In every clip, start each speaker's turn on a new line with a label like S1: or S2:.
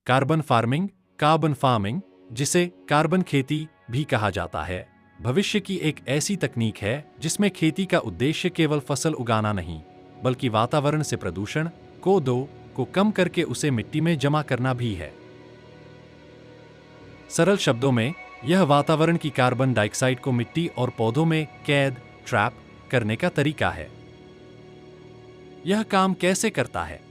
S1: Carbon farming, जिसे carbon खेती भी कहा जाता है, भविष्य की एक ऐसी तकनीक है जिसमें खेती का उद्देश्य केवल फसल उगाना नहीं, बल्कि वातावरण से प्रदूषण को कम करके उसे मिट्टी में जमा करना भी है। सरल शब्दों में, यह वातावरण की कार्बन डाइऑक्साइड को मिट्टी और पौधों में ट्रैप करने का तरीका है। यह काम कैसे करता है?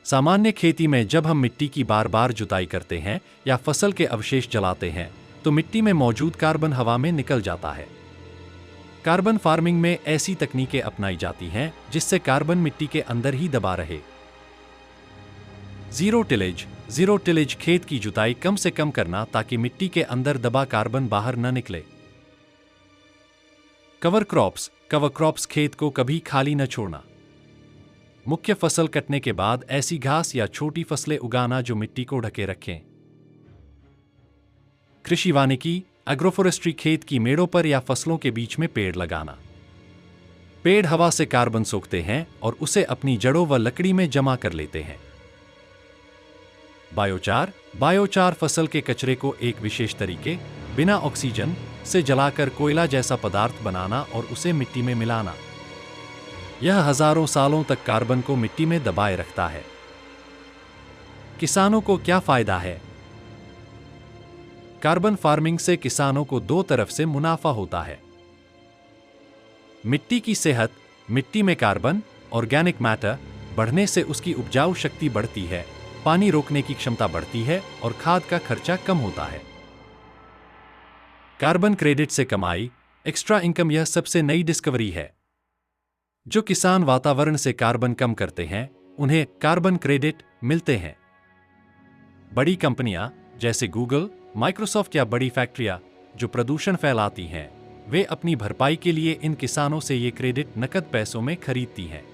S1: सामान्य खेती में जब हम मिट्टी की बार बार जुताई करते हैं या फसल के अवशेष जलाते हैं, तो मिट्टी में मौजूद कार्बन हवा में निकल जाता है। कार्बन फार्मिंग में ऐसी तकनीकें अपनाई जाती हैं जिससे कार्बन मिट्टी के अंदर ही दबा रहे। जीरो टिलेज खेत की जुताई कम से कम करना ताकि मिट्टी के अंदर दबा कार्बन बाहर न निकले। कवर क्रॉप्स खेत को कभी खाली न छोड़ना। मुख्य फसल कटने के बाद ऐसी घास या छोटी फसलें उगाना जो मिट्टी को ढके रखें। कृषि वानिकी एग्रोफोरेस्ट्री खेत की मेड़ों पर या फसलों के बीच में पेड़ लगाना। पेड़ हवा से कार्बन सोखते हैं और उसे अपनी जड़ों व लकड़ी में जमा कर लेते हैं। बायोचार फसल के कचरे को एक विशेष तरीके बिना ऑक्सीजन से जलाकर कोयला जैसा पदार्थ बनाना और उसे मिट्टी में मिलाना। यह हजारों सालों तक कार्बन को मिट्टी में दबाए रखता है। किसानों को क्या फायदा है? कार्बन फार्मिंग से किसानों को दो तरफ से मुनाफा होता है। मिट्टी की सेहत, मिट्टी में कार्बन ऑर्गेनिक मैटर बढ़ने से उसकी उपजाऊ शक्ति बढ़ती है, पानी रोकने की क्षमता बढ़ती है और खाद का खर्चा कम होता है। कार्बन क्रेडिट से कमाई, एक्स्ट्रा इनकम, यह सबसे नई डिस्कवरी है। जो किसान वातावरण से कार्बन कम करते हैं, उन्हें कार्बन क्रेडिट मिलते हैं। बड़ी कंपनियां जैसे गूगल, माइक्रोसॉफ्ट या बड़ी फैक्ट्रियां जो प्रदूषण फैलाती हैं, वे अपनी भरपाई के लिए इन किसानों से ये क्रेडिट नकद पैसों में खरीदती हैं।